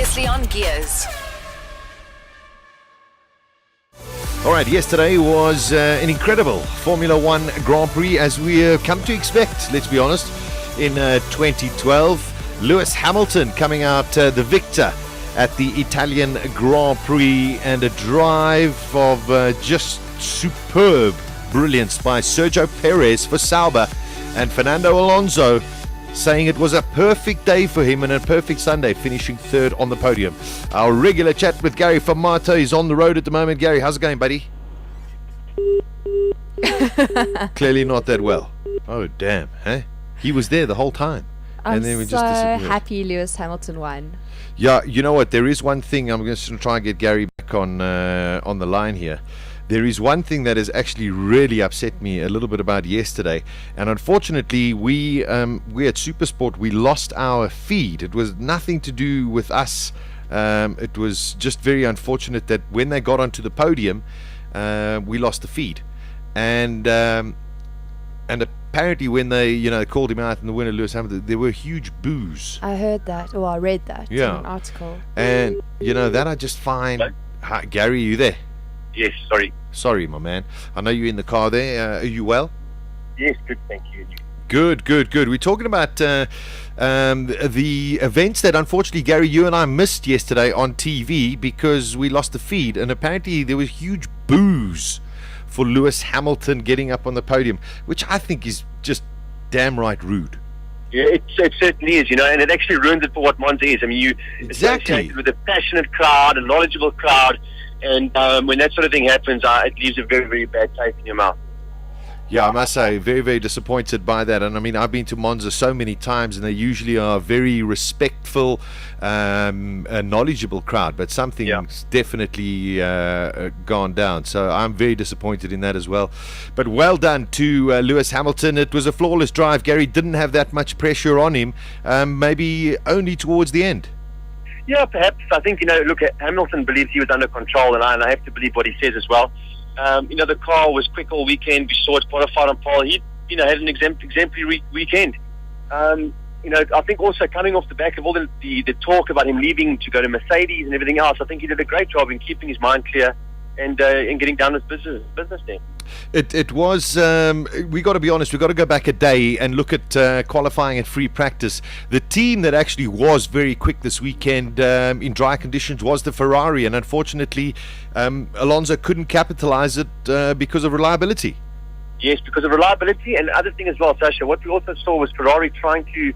Previously on Gears. All right, yesterday was an incredible Formula One Grand Prix, as we come to expect, let's be honest, in 2012. Lewis Hamilton coming out the victor at the Italian Grand Prix, and a drive of just superb brilliance by Sergio Perez for Sauber, and Fernando Alonso saying it was a perfect day for him and a perfect Sunday, finishing third on the podium. Our regular chat with Gary from Marta is on the road at the moment. Gary, how's it going, buddy? Clearly not that well. Oh, damn, eh? He was there the whole time. I'm so happy Lewis Hamilton won. Yeah, you know what? There is one thing. I'm going to try and get Gary back on the line here. There is one thing that has actually really upset me a little bit about yesterday, and unfortunately we at Supersport, we lost our feed. It was nothing to do with us. It was just very unfortunate that when they got onto the podium, we lost the feed, and apparently when they called him out in the winner, Lewis Hamilton, there were huge boos. I heard that, or I read that in an article. And that I just find. Hi, Gary, are you there? Yes, Sorry, my man. I know you're in the car there. Are you well? Yes, good, thank you. Good. We're talking about the events that, unfortunately, Gary, you and I missed yesterday on TV because we lost the feed, and apparently there was huge boos for Lewis Hamilton getting up on the podium, which I think is just damn right rude. Yeah, it certainly is, and it actually ruins it for what Monza is. I mean, you associated with a passionate crowd, a knowledgeable crowd, and when that sort of thing happens, it leaves a very, very bad taste in your mouth. Yeah, I must say, very, very disappointed by that. And I mean, I've been to Monza so many times, and they usually are a very respectful, a knowledgeable crowd. But something's definitely gone down. So I'm very disappointed in that as well. But well done to Lewis Hamilton. It was a flawless drive. Gary didn't have that much pressure on him, maybe only towards the end. Yeah, perhaps. I think, look, Hamilton believes he was under control, and I have to believe what he says as well. The car was quick all weekend. We saw it qualified on pole. He, had an exemplary weekend. I think also coming off the back of all the talk about him leaving to go to Mercedes and everything else, I think he did a great job in keeping his mind clear and getting down with business there. It was, we got to be honest, we got to go back a day and look at qualifying and free practice. The team that actually was very quick this weekend in dry conditions was the Ferrari, and unfortunately Alonso couldn't capitalize it because of reliability. Yes, because of reliability, and the other thing as well, Sasha, what we also saw was Ferrari trying to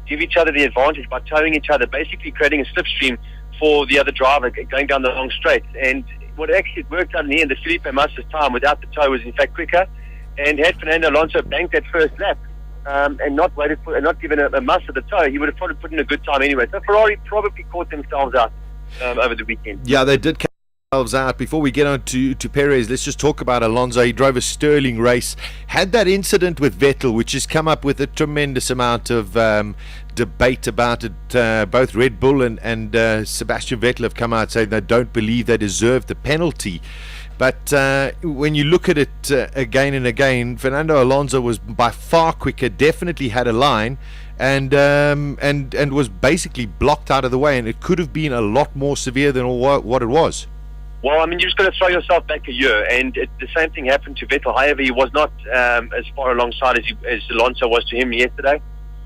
give each other the advantage by towing each other, basically creating a slipstream for the other driver going down the long straight. And what actually worked out in the end, the Felipe Massa's time without the tow was in fact quicker, and had Fernando Alonso banked that first lap and not given a Massa the tow, he would have probably put in a good time anyway. So Ferrari probably caught themselves out over the weekend. Yeah, they did themselves out. Before we get on to Perez, let's just talk about Alonso. He drove a sterling race, had that incident with Vettel, which has come up with a tremendous amount of debate about it. Both Red Bull and Sebastian Vettel have come out saying they don't believe they deserve the penalty. But when you look at it again and again, Fernando Alonso was by far quicker, definitely had a line, and was basically blocked out of the way, and it could have been a lot more severe than what it was. Well, I mean, you're just going to throw yourself back a year, and the same thing happened to Vettel. However, he was not as far alongside as Alonso was to him yesterday.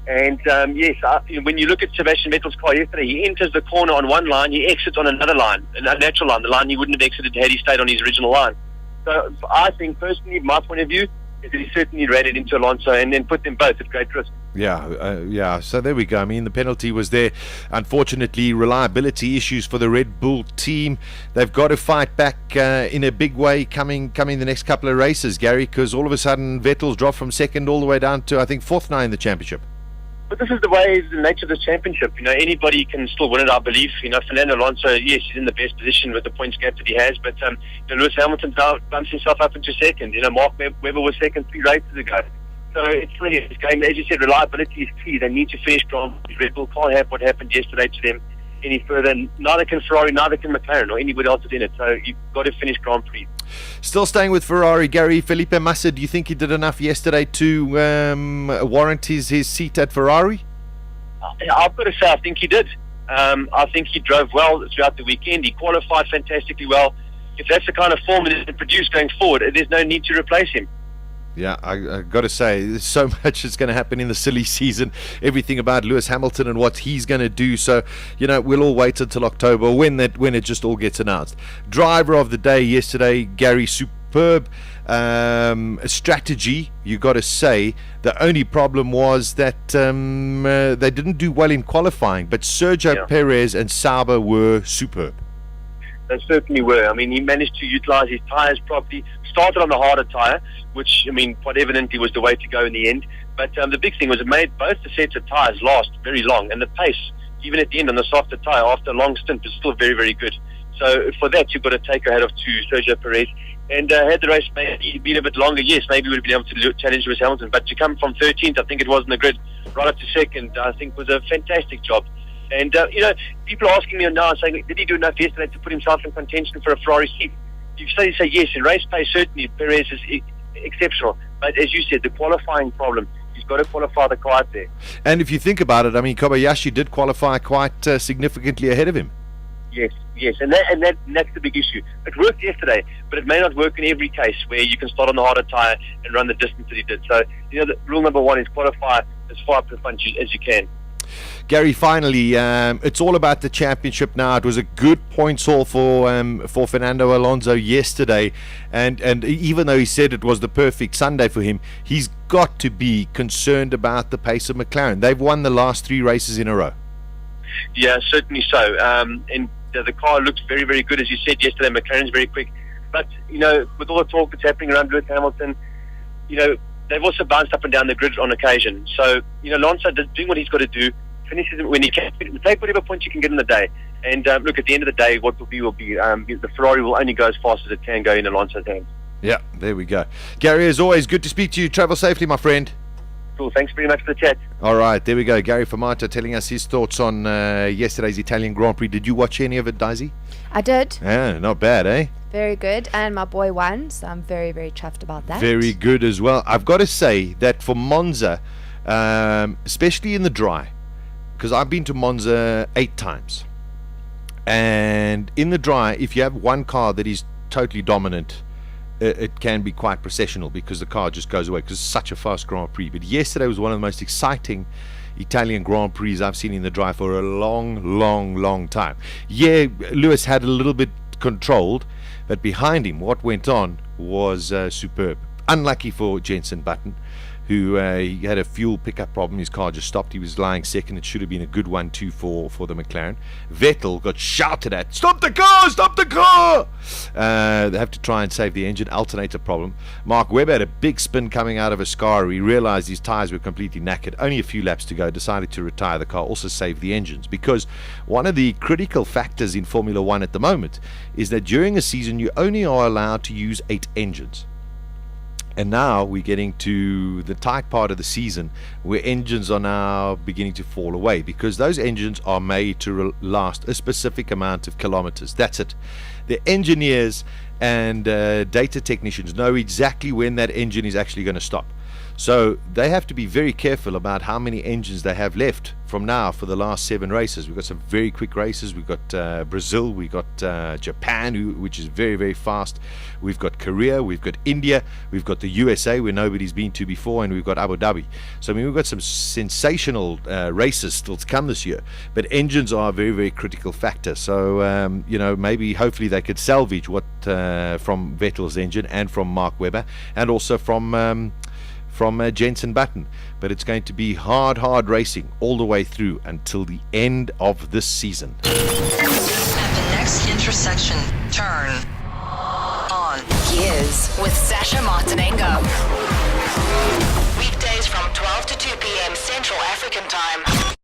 And yes, when you look at Sebastian Vettel's car yesterday, he enters the corner on one line, he exits on another line, a natural line, the line he wouldn't have exited had he stayed on his original line. So I think, personally, my point of view, is that he certainly ran it into Alonso and then put them both at great risk. Yeah. So there we go. I mean, the penalty was there. Unfortunately, reliability issues for the Red Bull team. They've got to fight back in a big way coming the next couple of races, Gary, because all of a sudden Vettel's dropped from second all the way down to, I think, fourth now in the championship. But this is the way, the nature of this championship. Anybody can still win it, I believe. Fernando Alonso, yes, he's in the best position with the points gap that he has, but Lewis Hamilton bumps himself up into second. Mark Webber was second 3 races ago. So it's really this game. As you said, reliability is key. They need to finish strong. Red Bull can't have what happened yesterday to them any further. Neither can Ferrari, neither can McLaren or anybody else that's in it. So you've got to finish Grand Prix. Still staying with Ferrari, Gary, Felipe Massa, do you think he did enough yesterday to warrant his seat at Ferrari? I've got to say, I think he did. I think he drove well throughout the weekend. He qualified fantastically well. If that's the kind of form that he can produce going forward, there's no need to replace him. Yeah, I got to say, there's so much that's going to happen in the silly season. Everything about Lewis Hamilton and what he's going to do. So, we'll all wait until October when it just all gets announced. Driver of the day yesterday, Gary, superb strategy, you got to say. The only problem was that they didn't do well in qualifying, but Sergio Perez and Sauber were superb. They certainly were. I mean, he managed to utilize his tyres properly. Started on the harder tyre, which, quite evidently was the way to go in the end. But the big thing was it made both the sets of tyres last very long. And the pace, even at the end on the softer tyre, after a long stint, was still very, very good. So for that, you've got to take your hat off to Sergio Perez. And had the race maybe been a bit longer, yes, maybe we would have been able to challenge Lewis Hamilton. But to come from 13th, I think it was in the grid, right up to second, I think was a fantastic job. And, people are asking me now, saying, did he do enough yesterday to put himself in contention for a Ferrari seat? You say yes. In race pace, certainly, Perez is exceptional. But as you said, the qualifying problem, he's got to qualify the car out there. And if you think about it, Kobayashi did qualify quite significantly ahead of him. Yes. And that's the big issue. It worked yesterday, but it may not work in every case where you can start on the harder tyre and run the distance that he did. So, the rule number one is qualify as far up the front as you can. Gary, finally, it's all about the championship now. It was a good points haul for Fernando Alonso yesterday, and even though he said it was the perfect Sunday for him, he's got to be concerned about the pace of McLaren. They've won the last 3 races in a row. Yeah, certainly so. And the car looks very, very good, as you said yesterday. McLaren's very quick, but with all the talk that's happening around Lewis Hamilton, they've also bounced up and down the grid on occasion. So, Alonso doing what he's got to do, finishes when he can, take whatever points you can get in the day. And look, at the end of the day, what will be. The Ferrari will only go as fast as it can go in Alonso's hands. Yeah, there we go. Gary, as always, good to speak to you. Travel safely, my friend. Cool, thanks very much for the chat. All right, there we go. Gary Fermata telling us his thoughts on yesterday's Italian Grand Prix. Did you watch any of it, Daisy? I did. Yeah, not bad, eh? Very good, and my boy won, so I'm very, very chuffed about that. Very good as well. I've got to say that for Monza, especially in the dry, because I've been to Monza 8 times, and in the dry, if you have one car that is totally dominant, it can be quite processional because the car just goes away because it's such a fast Grand Prix. But yesterday was one of the most exciting Italian Grand Prix I've seen in the dry for a long time. Yeah, Lewis had a little bit controlled, but behind him, what went on was superb. Unlucky for Jenson Button, who he had a fuel pickup problem. His car just stopped. He was lying second. It should have been a good 1-2 for the McLaren. Vettel got shouted at, stop the car! They have to try and save the engine. Alternator problem. Mark Webber had a big spin coming out of Ascari. He realized his tires were completely knackered. Only a few laps to go. Decided to retire the car. Also save the engines, because one of the critical factors in Formula 1 at the moment is that during a season you only are allowed to use 8 engines. And now we're getting to the tight part of the season where engines are now beginning to fall away, because those engines are made to last a specific amount of kilometers. That's it. The engineers and data technicians know exactly when that engine is actually going to stop. So they have to be very careful about how many engines they have left from now for the last 7 races. We've got some very quick races. We've got Brazil, we've got Japan, which is very, very fast. We've got Korea, we've got India, we've got the USA, where nobody's been to before, and we've got Abu Dhabi. So we've got some sensational races still to come this year. But engines are a very, very critical factor. So maybe hopefully they could salvage what from Vettel's engine and from Mark Webber, and also from Jenson Button. But it's going to be hard racing all the way through until the end of this season. At the next intersection, turn on Gears with Sasha Martinengo. Weekdays from 12 to 2 p.m. Central African Time.